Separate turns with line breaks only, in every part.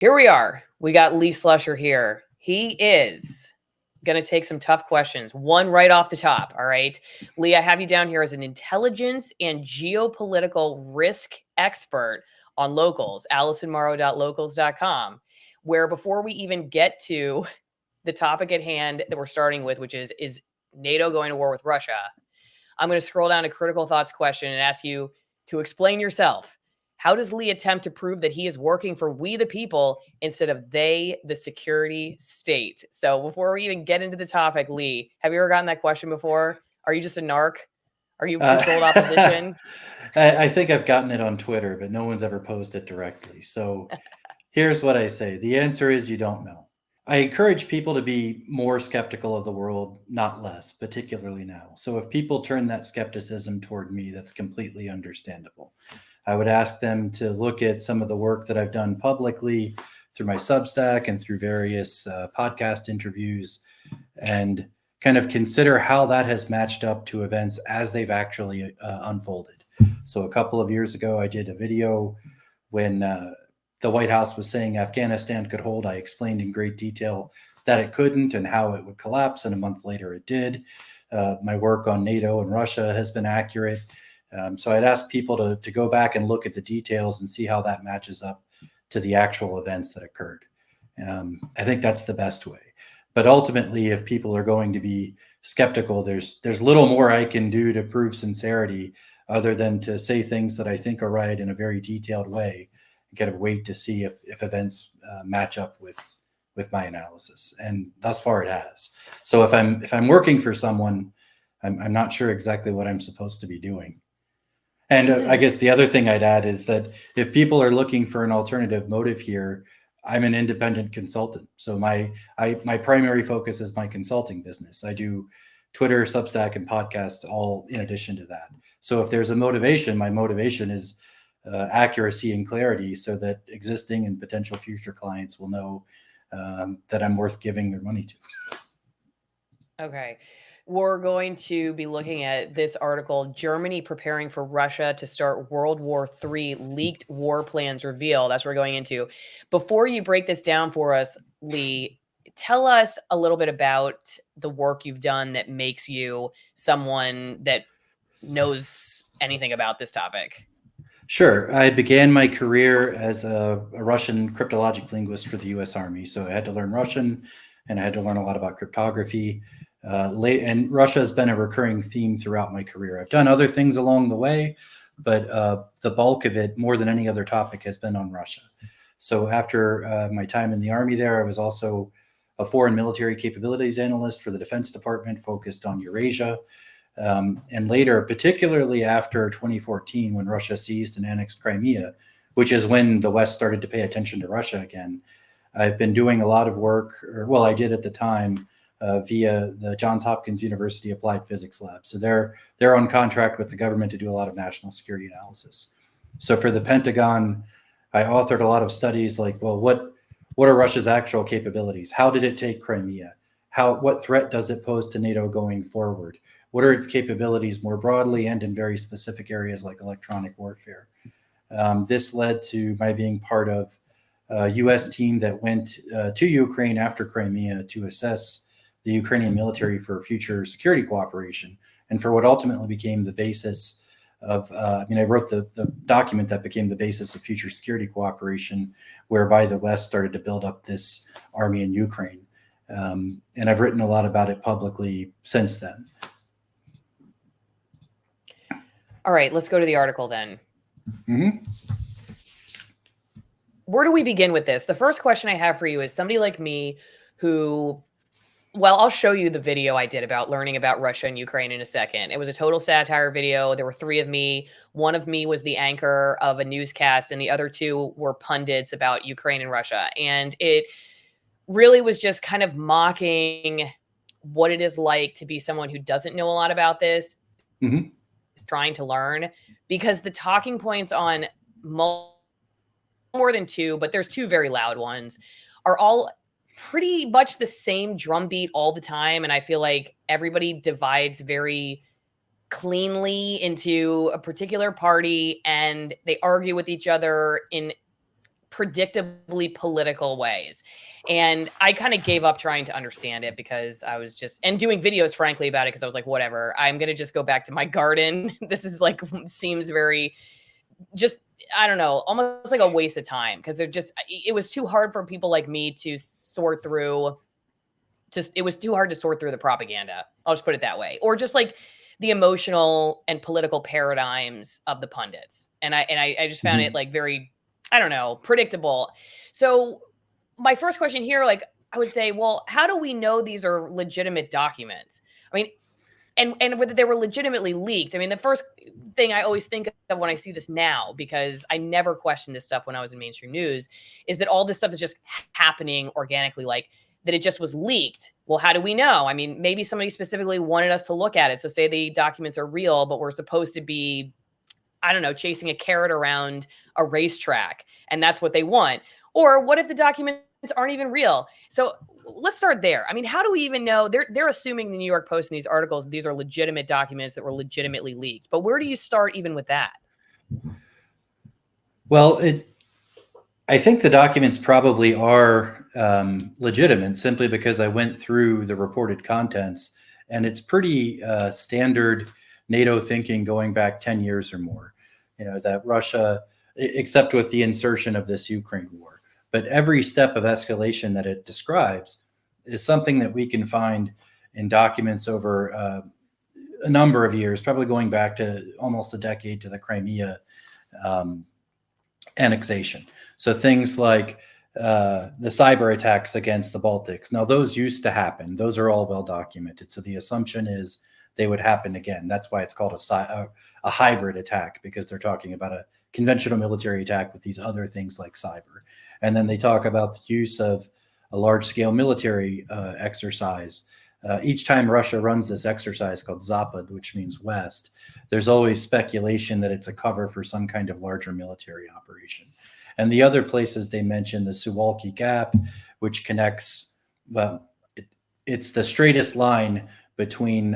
Here we are. We got Lee Slusher here. He is going to take some tough questions. One right off the top. All right. Lee, I have you down here as an intelligence and geopolitical risk expert on locals, AllisonMorrow.locals.com, where before we even get to the topic at hand that we're starting with, which is NATO going to war with Russia, I'm going to scroll down to critical thoughts question and ask you to explain yourself. How does Lee attempt to prove that he is working for we the people instead of they, the security state? So before we even get into the topic, Lee, have you ever gotten that question before? Are you just a narc? Are you controlled opposition?
I think I've gotten it on Twitter, but no one's ever posed it directly. So here's what I say. The answer is you don't know. I encourage people to be more skeptical of the world, not less, particularly now. So if people turn that skepticism toward me, that's completely understandable. I would ask them to look at some of the work that I've done publicly through my Substack and through various podcast interviews and kind of consider how that has matched up to events as they've actually unfolded. So a couple of years ago, I did a video when the White House was saying Afghanistan could hold. I explained in great detail that it couldn't and how it would collapse, and a month later it did. My work on NATO and Russia has been accurate. So I'd ask people to go back and look at the details and see how that matches up to the actual events that occurred. I think that's the best way. But ultimately, if people are going to be skeptical, there's little more I can do to prove sincerity other than to say things that I think are right in a very detailed way and kind of wait to see if events match up with my analysis. And thus far it has. So if I'm working for someone, I'm not sure exactly what I'm supposed to be doing. And I guess the other thing I'd add is that if people are looking for an alternative motive here, I'm an independent consultant. So my primary focus is my consulting business. I do Twitter, Substack, and podcast all in addition to that. So if there's a motivation, my motivation is accuracy and clarity so that existing and potential future clients will know that I'm worth giving their money to.
Okay. We're going to be looking at this article, Germany preparing for Russia to start World War III, leaked war plans reveal. That's what we're going into. Before you break this down for us, Lee, tell us a little bit about the work you've done that makes you someone that knows anything about this topic.
Sure. I began my career as a Russian cryptologic linguist for the U.S. Army. So I had to learn Russian and I had to learn a lot about cryptography. And Russia has been a recurring theme throughout my career. I've done other things along the way, but the bulk of it, more than any other topic, has been on Russia. So after my time in the Army there, I was also a foreign military capabilities analyst for the Defense Department, focused on Eurasia. And later, particularly after 2014, when Russia seized and annexed Crimea, which is when the West started to pay attention to Russia again, I've been doing a lot of work, I did at the time, via the Johns Hopkins University Applied Physics Lab. So they're on contract with the government to do a lot of national security analysis. So for the Pentagon, I authored a lot of studies like, well, what are Russia's actual capabilities? How did it take Crimea? What threat does it pose to NATO going forward? What are its capabilities more broadly and in very specific areas like electronic warfare? This led to my being part of a U.S. team that went to Ukraine after Crimea to assess the Ukrainian military for future security cooperation and for what ultimately became the basis of, I wrote the document that became the basis of future security cooperation, whereby the West started to build up this army in Ukraine. And I've written a lot about it publicly since then.
All right, let's go to the article then.
Mm-hmm.
Where do we begin with this? The first question I have for you is somebody like me who, well, I'll show you the video I did about learning about Russia and Ukraine in a second. It was a total satire video. There were three of me. One of me was the anchor of a newscast, and the other two were pundits about Ukraine and Russia. And it really was just kind of mocking what it is like to be someone who doesn't know a lot about this, trying to learn, because the talking points on more than two, but there's two very loud ones, are all pretty much the same drumbeat all the time. And I feel like everybody divides very cleanly into a particular party and they argue with each other in predictably political ways. And I kind of gave up trying to understand it because I was just, and doing videos, frankly, about it because I was like, whatever, I'm going to just go back to my garden. This is like, seems very just, I don't know, almost like a waste of time because it was too hard for people like me to sort through. It was too hard to sort through the propaganda. I'll just put it that way. Or just like the emotional and political paradigms of the pundits. And I just found it like very, I don't know, predictable. So my first question here, like I would say, well, how do we know these are legitimate documents? I mean, and whether they were legitimately leaked. I mean, the first thing I always think of when I see this now, because I never questioned this stuff when I was in mainstream news, is that all this stuff is just happening organically, like that it just was leaked. Well, how do we know? I mean, maybe somebody specifically wanted us to look at it. So say the documents are real, but we're supposed to be, I don't know, chasing a carrot around a racetrack, and that's what they want. Or what if the documents aren't even real? So let's start there. I mean, how do we even know? They're assuming the New York Post in these articles, these are legitimate documents that were legitimately leaked. But where do you start even with that?
Well, I think the documents probably are legitimate simply because I went through the reported contents, and it's pretty standard NATO thinking going back 10 years or more. You know, that Russia, except with the insertion of this Ukraine war, but every step of escalation that it describes is something that we can find in documents over a number of years, probably going back to almost a decade to the Crimea annexation. So things like the cyber attacks against the Baltics. Now, those used to happen. Those are all well documented. So the assumption is they would happen again. That's why it's called a hybrid attack, because they're talking about a conventional military attack with these other things like cyber. And then they talk about the use of a large-scale military exercise. Each time Russia runs this exercise called Zapad, which means West, there's always speculation that it's a cover for some kind of larger military operation. And the other places they mention the Suwalki Gap, which connects, well, it's the straightest line between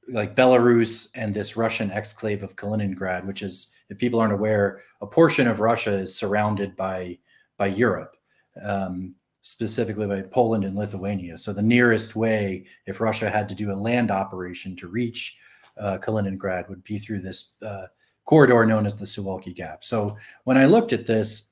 like Belarus and this Russian exclave of Kaliningrad, which is, if people aren't aware, a portion of Russia is surrounded by Europe. Specifically by Poland and Lithuania. So the nearest way, if Russia had to do a land operation to reach Kaliningrad, would be through this corridor known as the Suwalki Gap. So when I looked at this,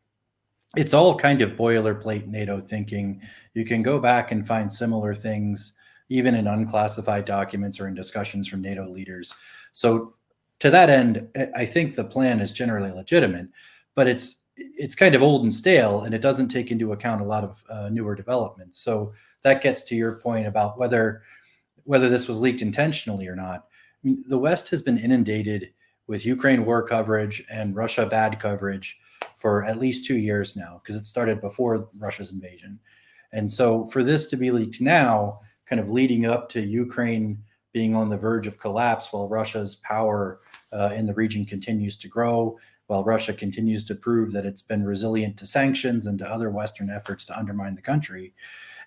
it's all kind of boilerplate NATO thinking. You can go back and find similar things, even in unclassified documents or in discussions from NATO leaders. So to that end, I think the plan is generally legitimate, but it's kind of old and stale, and it doesn't take into account a lot of newer developments. So that gets to your point about whether this was leaked intentionally or not. I mean, the West has been inundated with Ukraine war coverage and Russia bad coverage for at least 2 years now, because it started before Russia's invasion. And so for this to be leaked now, kind of leading up to Ukraine being on the verge of collapse while Russia's power in the region continues to grow, while Russia continues to prove that it's been resilient to sanctions and to other Western efforts to undermine the country,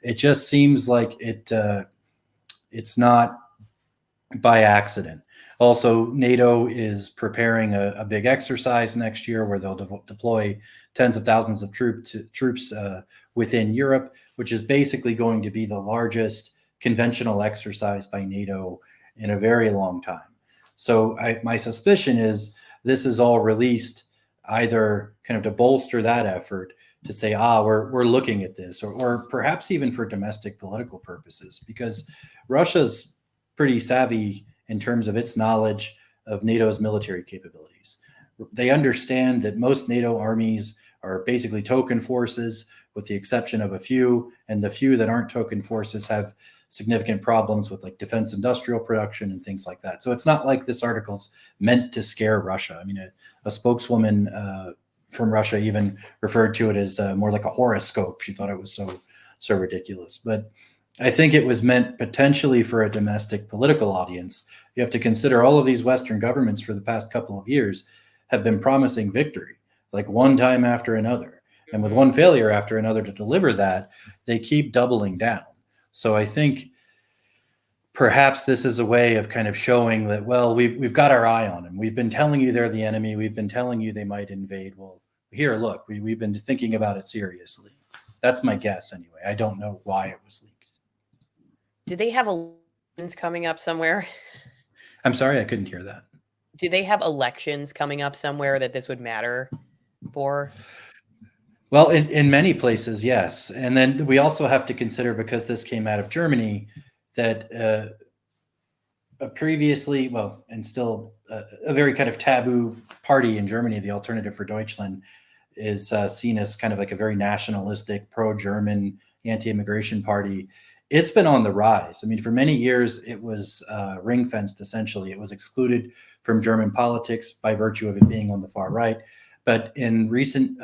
it just seems like it's not by accident. Also, NATO is preparing a big exercise next year where they'll deploy tens of thousands of troops within Europe, which is basically going to be the largest conventional exercise by NATO in a very long time. So my suspicion is this is all released either kind of to bolster that effort, to say, we're looking at this, or perhaps even for domestic political purposes, because Russia's pretty savvy in terms of its knowledge of NATO's military capabilities. They understand that most NATO armies are basically token forces, with the exception of a few, and the few that aren't token forces have significant problems with like defense industrial production and things like that. So it's not like this article's meant to scare Russia. I mean, a spokeswoman from Russia even referred to it as more like a horoscope. She thought it was so ridiculous. But I think it was meant potentially for a domestic political audience. You have to consider all of these Western governments for the past couple of years have been promising victory, like one time after another. And with one failure after another to deliver that, they keep doubling down. So I think perhaps this is a way of kind of showing that, well, we've got our eye on them. We've been telling you they're the enemy. We've been telling you they might invade. Well, here, look, we've been thinking about it seriously. That's my guess anyway. I don't know why it was leaked.
Do they have elections coming up somewhere?
I'm sorry, I couldn't hear that.
Do they have elections coming up somewhere that this would matter for?
Well, in many places, yes. And then we also have to consider, because this came out of Germany, that previously, well, and still a very kind of taboo party in Germany, the Alternative for Deutschland, is seen as kind of like a very nationalistic, pro-German, anti-immigration party. It's been on the rise. I mean, for many years, it was ring-fenced, essentially. It was excluded from German politics by virtue of it being on the far right. But in recent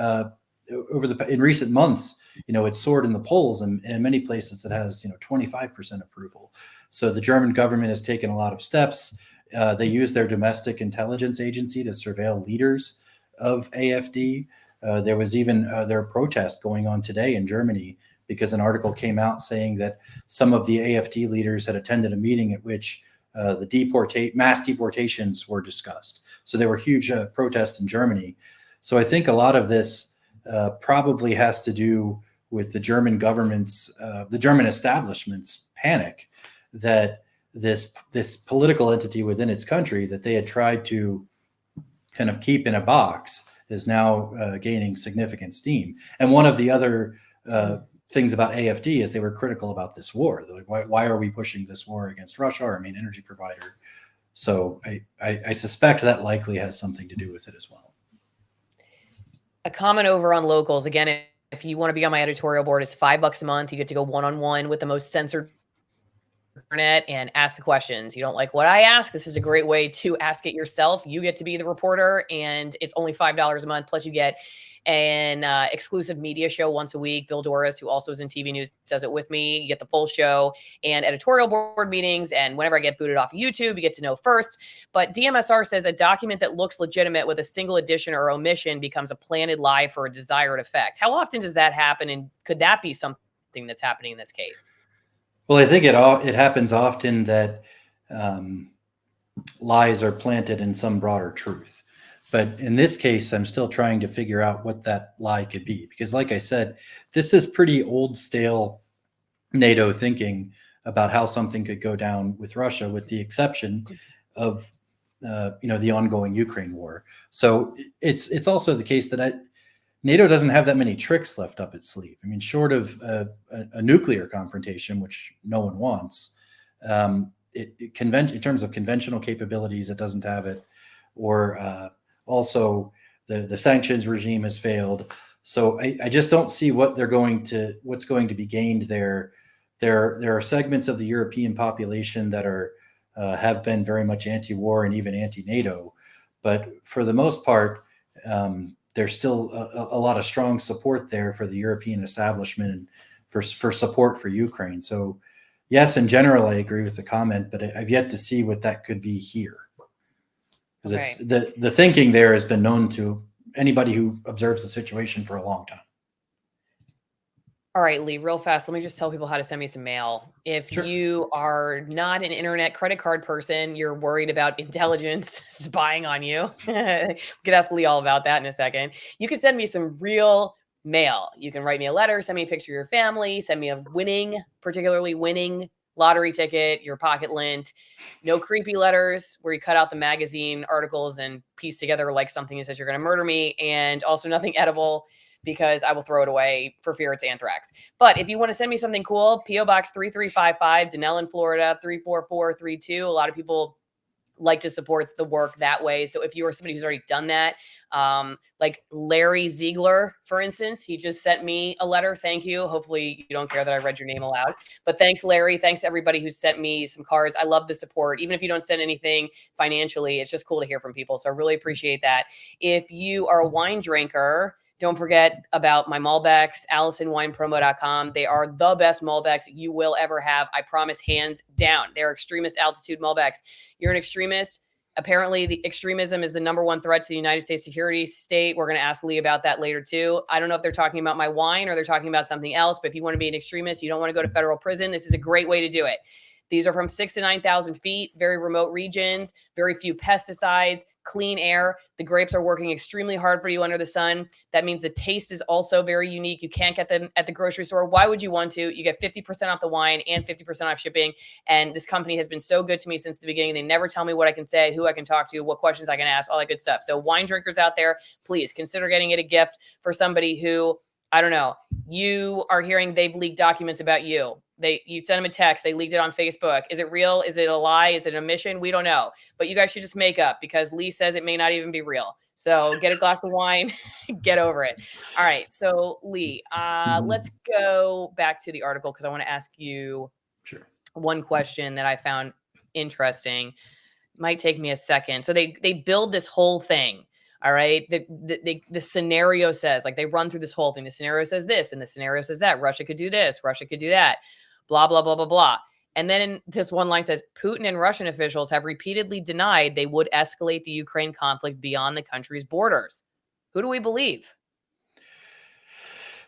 months, it soared in the polls, and in many places it has 25% approval. So the German government has taken a lot of steps. They use their domestic intelligence agency to surveil leaders of AfD. There was even their protest going on today in Germany, because an article came out saying that some of the AfD leaders had attended a meeting at which the mass deportations were discussed. So there were huge protests in Germany. So I think a lot of this probably has to do with the German government's, the German establishment's panic that this political entity within its country that they had tried to kind of keep in a box is now gaining significant steam. And one of the other things about AfD is they were critical about this war. They're like, why are we pushing this war against Russia, our main energy provider? So I suspect that likely has something to do with it as well.
A comment over on locals. Again, if you want to be on my editorial board, it's $5 a month. You get to go one-on-one with the most censored internet and ask the questions. You don't like what I ask? This is a great way to ask it yourself. You get to be the reporter, and it's only $5 a month. Plus you get an exclusive media show once a week. Bill Doris, who also is in TV news, does it with me. You get the full show and editorial board meetings. And whenever I get booted off of YouTube, you get to know first. But DMSR says a document that looks legitimate with a single addition or omission becomes a planted lie for a desired effect. How often does that happen? And could that be something that's happening in this case?
Well, I think it happens often that lies are planted in some broader truth. But in this case, I'm still trying to figure out what that lie could be. Because like I said, this is pretty old, stale NATO thinking about how something could go down with Russia, with the exception of the ongoing Ukraine war. So it's also the case that NATO doesn't have that many tricks left up its sleeve. I mean, short of a nuclear confrontation, which no one wants, in terms of conventional capabilities, it doesn't have it, or also the sanctions regime has failed. So I just don't see what's going to be gained there. There are segments of the European population that have been very much anti-war and even anti-NATO, but for the most part, there's still a lot of strong support there for the European establishment and for support for Ukraine. So yes, in general, I agree with the comment, but I've yet to see what that could be here. Because it's the thinking there has been known to anybody who observes the situation for a long time.
All right, Lee, real fast. Let me just tell people how to send me some mail. If you are not an internet credit card person, you're worried about intelligence spying on you. We could ask Lee all about that in a second. You can send me some real mail. You can write me a letter, send me a picture of your family, send me a particularly winning lottery ticket, your pocket lint. No creepy letters where you cut out the magazine articles and piece together like something that says you're going to murder me, and also nothing edible, because I will throw it away for fear it's anthrax. But if you want to send me something cool, P.O. Box 3355, Denellen, Florida, 34432. A lot of people like to support the work that way. So if you are somebody who's already done that, like Larry Ziegler, for instance, he just sent me a letter. Thank you. Hopefully you don't care that I read your name aloud, but thanks, Larry. Thanks to everybody who sent me some cards. I love the support. Even if you don't send anything financially, it's just cool to hear from people. So I really appreciate that. If you are a wine drinker, don't forget about my Malbecs, AllisonWinePromo.com. They are the best Malbecs you will ever have. I promise, hands down. They're extremist altitude Malbecs. You're an extremist. Apparently, the extremism is the #1 threat to the United States security state. We're going to ask Lee about that later, too. I don't know if they're talking about my wine or they're talking about something else, but if you want to be an extremist, you don't want to go to federal prison, this is a great way to do it. These are from 6,000 to 9,000 feet, very remote regions, very few pesticides, clean air. The grapes are working extremely hard for you under the sun. That means the taste is also very unique. You can't get them at the grocery store. Why would you want to? You get 50% off the wine and 50% off shipping. And this company has been so good to me since the beginning. They never tell me what I can say, who I can talk to, what questions I can ask, all that good stuff. So wine drinkers out there, please consider getting it a gift for somebody who, I don't know, you are hearing they've leaked documents about you. You sent them a text, they leaked it on Facebook. Is it real? Is it a lie? Is it a mission? We don't know. But you guys should just make up, because Lee says it may not even be real. So get a glass of wine, get over it. All right. So Lee, let's go back to the article, because I want to ask you
Sure.
one question that I found interesting. Might take me a second. So they build this whole thing. All right. The scenario says, like, they run through this whole thing. The scenario says this, and the scenario says that. Russia could do this. Russia could do that. Blah, blah, blah, blah, blah. And then in this one line says, Putin and Russian officials have repeatedly denied they would escalate the Ukraine conflict beyond the country's borders. Who do we believe?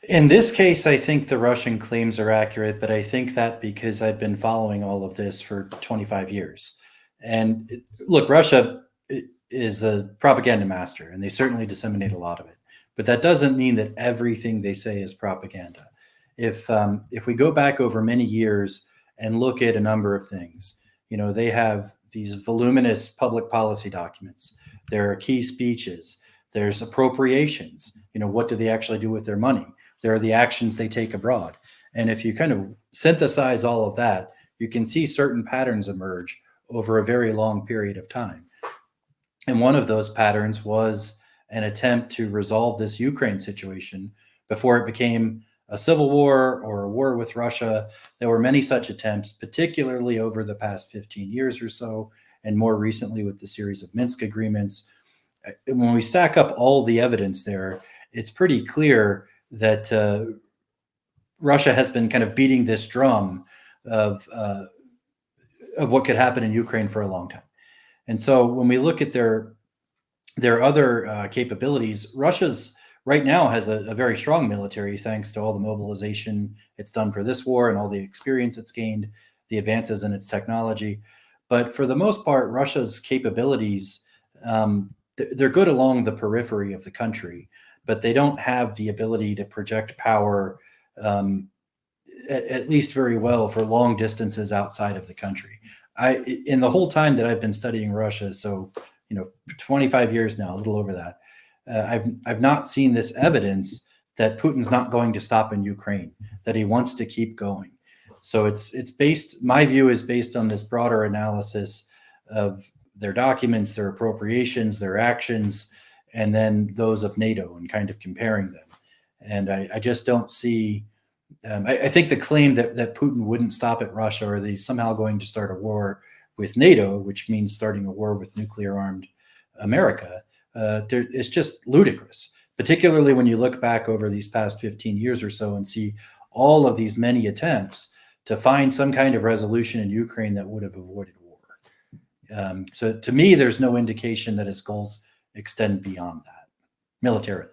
In this case, I think the Russian claims are accurate, but I think that because I've been following all of this for 25 years. And look, Russia is a propaganda master, and they certainly disseminate a lot of it. But that doesn't mean that everything they say is propaganda. If we go back over many years and look at a number of things, they have these voluminous public policy documents. There are key speeches. There's appropriations. What do they actually do with their money? There are the actions they take abroad. And if you kind of synthesize all of that, you can see certain patterns emerge over a very long period of time. And one of those patterns was an attempt to resolve this Ukraine situation before it became a civil war or a war with Russia. There were many such attempts, particularly over the past 15 years or so, and more recently with the series of Minsk agreements. When we stack up all the evidence there, it's pretty clear that Russia has been kind of beating this drum of what could happen in Ukraine for a long time. And so when we look at their other capabilities, Russia's right now has a very strong military, thanks to all the mobilization it's done for this war and all the experience it's gained, the advances in its technology. But for the most part, Russia's capabilities, they're good along the periphery of the country, but they don't have the ability to project power, at least very well, for long distances outside of the country. In the whole time that I've been studying Russia, so 25 years now, a little over that, I've not seen this evidence that Putin's not going to stop in Ukraine, that he wants to keep going. So it's based, my view is based on this broader analysis of their documents, their appropriations, their actions, and then those of NATO, and kind of comparing them. And I just don't see, I think the claim that Putin wouldn't stop at Russia, or that he's somehow going to start a war with NATO, which means starting a war with nuclear-armed America, it's just ludicrous, particularly when you look back over these past 15 years or so and see all of these many attempts to find some kind of resolution in Ukraine that would have avoided war. So to me, there's no indication that his goals extend beyond that militarily.